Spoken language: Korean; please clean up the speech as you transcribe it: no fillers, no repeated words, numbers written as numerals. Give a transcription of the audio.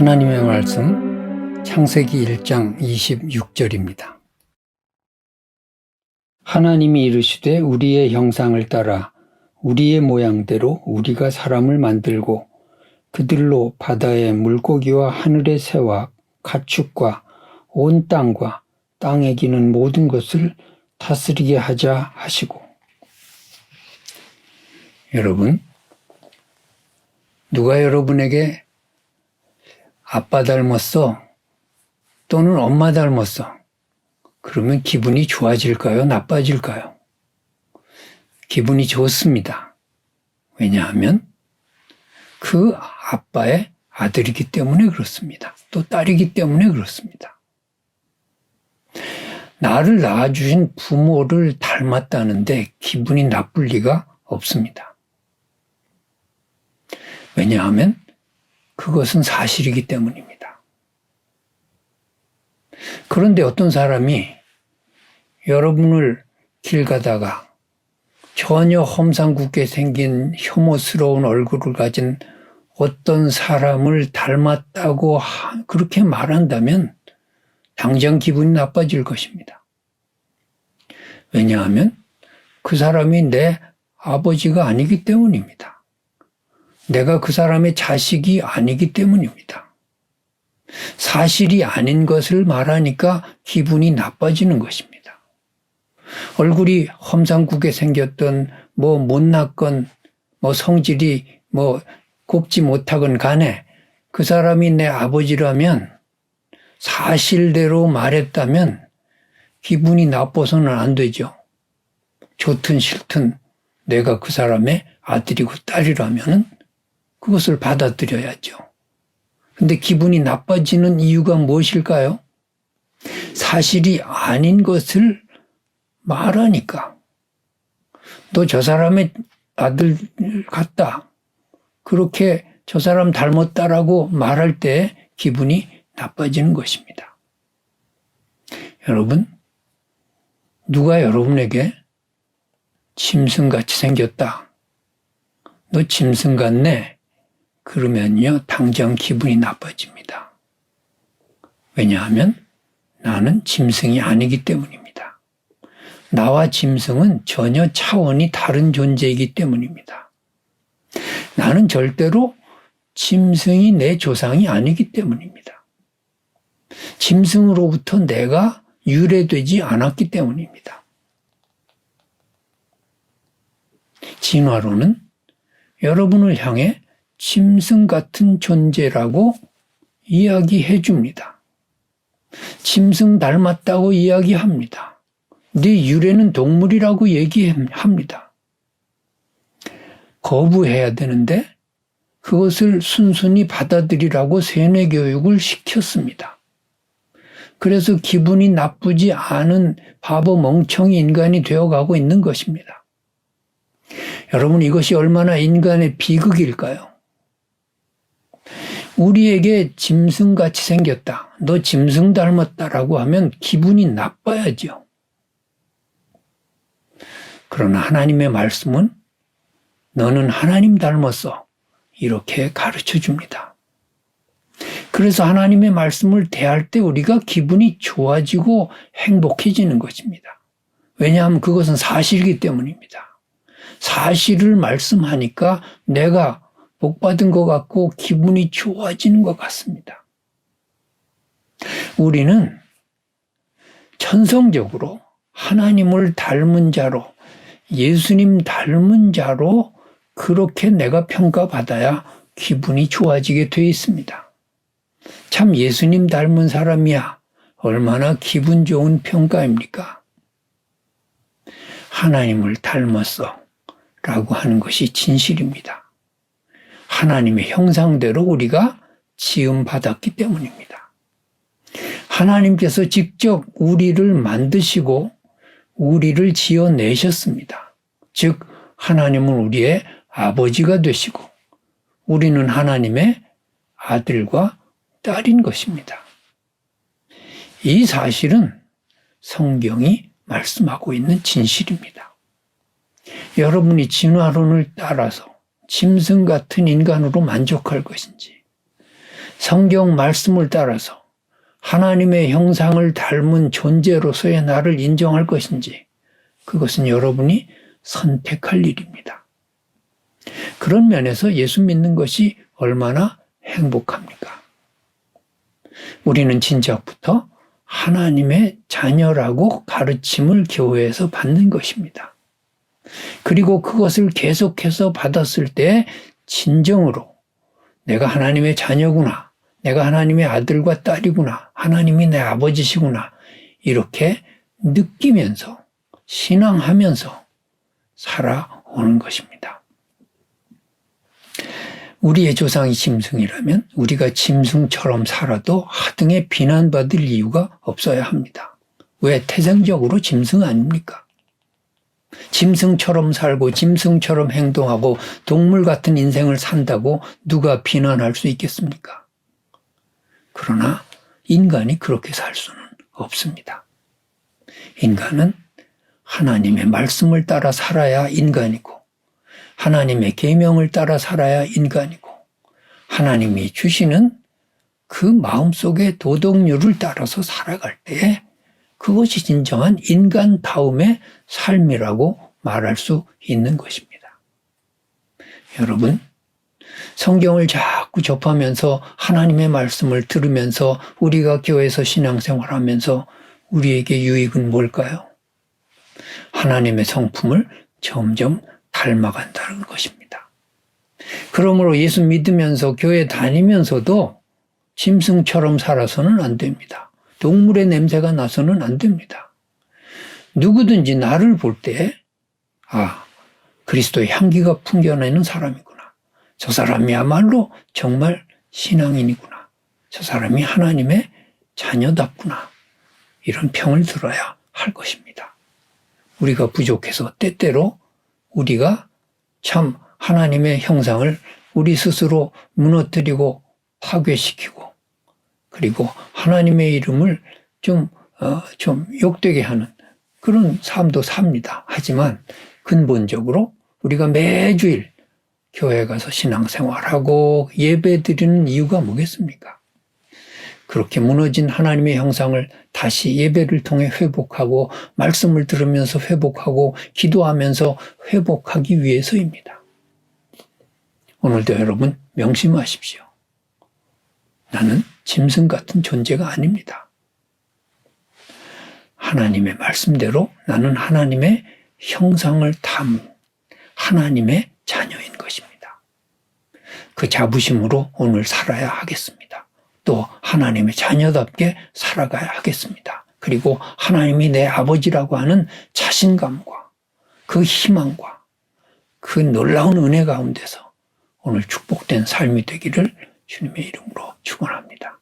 하나님의 말씀 창세기 1장 26절입니다. 하나님이 이르시되 우리의 형상을 따라 우리의 모양대로 우리가 사람을 만들고 그들로 바다의 물고기와 하늘의 새와 가축과 온 땅과 땅에 기는 모든 것을 다스리게 하자 하시고. 여러분, 누가 여러분에게 아빠 닮았어 또는 엄마 닮았어 그러면 기분이 좋아질까요? 나빠질까요? 기분이 좋습니다. 왜냐하면 그 아빠의 아들이기 때문에 그렇습니다. 또 딸이기 때문에 그렇습니다. 나를 낳아주신 부모를 닮았다는데 기분이 나쁠 리가 없습니다. 왜냐하면 그것은 사실이기 때문입니다. 그런데 어떤 사람이 여러분을 길 가다가 전혀 험상궂게 생긴 혐오스러운 얼굴을 가진 어떤 사람을 닮았다고 그렇게 말한다면 당장 기분이 나빠질 것입니다. 왜냐하면 그 사람이 내 아버지가 아니기 때문입니다. 내가 그 사람의 자식이 아니기 때문입니다. 사실이 아닌 것을 말하니까 기분이 나빠지는 것입니다. 얼굴이 험상궂게 생겼던 못났건 성질이 곱지 못하건 간에 그 사람이 내 아버지라면 사실대로 말했다면 기분이 나빠서는 안 되죠. 좋든 싫든 내가 그 사람의 아들이고 딸이라면은 그것을 받아들여야죠. 근데 기분이 나빠지는 이유가 무엇일까요? 사실이 아닌 것을 말하니까. 너 저 사람의 아들 같다. 그렇게 저 사람 닮았다라고 말할 때 기분이 나빠지는 것입니다. 여러분, 누가 여러분에게 짐승같이 생겼다. 너 짐승 같네. 그러면요, 당장 기분이 나빠집니다. 왜냐하면 나는 짐승이 아니기 때문입니다. 나와 짐승은 전혀 차원이 다른 존재이기 때문입니다. 나는 절대로 짐승이 내 조상이 아니기 때문입니다. 짐승으로부터 내가 유래되지 않았기 때문입니다. 진화론은 여러분을 향해 짐승 같은 존재라고 이야기해 줍니다. 짐승 닮았다고 이야기합니다. 네 유래는 동물이라고 얘기합니다. 거부해야 되는데 그것을 순순히 받아들이라고 세뇌 교육을 시켰습니다. 그래서 기분이 나쁘지 않은 바보 멍청이 인간이 되어가고 있는 것입니다. 여러분, 이것이 얼마나 인간의 비극일까요? 우리에게 짐승같이 생겼다. 너 짐승 닮았다라고 하면 기분이 나빠야죠. 그러나 하나님의 말씀은 너는 하나님 닮았어. 이렇게 가르쳐 줍니다. 그래서 하나님의 말씀을 대할 때 우리가 기분이 좋아지고 행복해지는 것입니다. 왜냐하면 그것은 사실이기 때문입니다. 사실을 말씀하니까 내가 복받은 것 같고 기분이 좋아지는 것 같습니다. 우리는 천성적으로 하나님을 닮은 자로, 예수님 닮은 자로 그렇게 내가 평가받아야 기분이 좋아지게 되어 있습니다. 참 예수님 닮은 사람이야. 얼마나 기분 좋은 평가입니까? 하나님을 닮았어 라고 하는 것이 진실입니다. 하나님의 형상대로 우리가 지음받았기 때문입니다. 하나님께서 직접 우리를 만드시고 우리를 지어내셨습니다. 즉 하나님은 우리의 아버지가 되시고 우리는 하나님의 아들과 딸인 것입니다. 이 사실은 성경이 말씀하고 있는 진실입니다. 여러분이 진화론을 따라서 짐승 같은 인간으로 만족할 것인지 성경 말씀을 따라서 하나님의 형상을 닮은 존재로서의 나를 인정할 것인지, 그것은 여러분이 선택할 일입니다. 그런 면에서 예수 믿는 것이 얼마나 행복합니까? 우리는 진작부터 하나님의 자녀라고 가르침을 교회에서 받는 것입니다. 그리고 그것을 계속해서 받았을 때 진정으로 내가 하나님의 자녀구나, 내가 하나님의 아들과 딸이구나, 하나님이 내 아버지시구나, 이렇게 느끼면서 신앙하면서 살아오는 것입니다. 우리의 조상이 짐승이라면 우리가 짐승처럼 살아도 하등에 비난받을 이유가 없어야 합니다. 왜? 태생적으로 짐승 아닙니까? 짐승처럼 살고 짐승처럼 행동하고 동물 같은 인생을 산다고 누가 비난할 수 있겠습니까? 그러나 인간이 그렇게 살 수는 없습니다. 인간은 하나님의 말씀을 따라 살아야 인간이고, 하나님의 계명을 따라 살아야 인간이고, 하나님이 주시는 그 마음속의 도덕률을 따라서 살아갈 때에 그것이 진정한 인간다움의 삶이라고 말할 수 있는 것입니다. 여러분, 성경을 자꾸 접하면서 하나님의 말씀을 들으면서 우리가 교회에서 신앙생활하면서 우리에게 유익은 뭘까요? 하나님의 성품을 점점 닮아간다는 것입니다. 그러므로 예수 믿으면서 교회 다니면서도 짐승처럼 살아서는 안 됩니다. 동물의 냄새가 나서는 안 됩니다. 누구든지 나를 볼 때, 그리스도의 향기가 풍겨내는 사람이구나. 저 사람이야말로 정말 신앙인이구나. 저 사람이 하나님의 자녀답구나. 이런 평을 들어야 할 것입니다. 우리가 부족해서 때때로 우리가 참 하나님의 형상을 우리 스스로 무너뜨리고 파괴시키고, 그리고 하나님의 이름을 좀 욕되게 하는 그런 삶도 삽니다. 하지만 근본적으로 우리가 매주일 교회 가서 신앙생활하고 예배드리는 이유가 뭐겠습니까? 그렇게 무너진 하나님의 형상을 다시 예배를 통해 회복하고, 말씀을 들으면서 회복하고, 기도하면서 회복하기 위해서입니다. 오늘도 여러분 명심하십시오. 나는 짐승 같은 존재가 아닙니다. 하나님의 말씀대로 나는 하나님의 형상을 담은 하나님의 자녀인 것입니다. 그 자부심으로 오늘 살아야 하겠습니다. 또 하나님의 자녀답게 살아가야 하겠습니다. 그리고 하나님이 내 아버지라고 하는 자신감과 그 희망과 그 놀라운 은혜 가운데서 오늘 축복된 삶이 되기를 주님의 이름으로 축원합니다.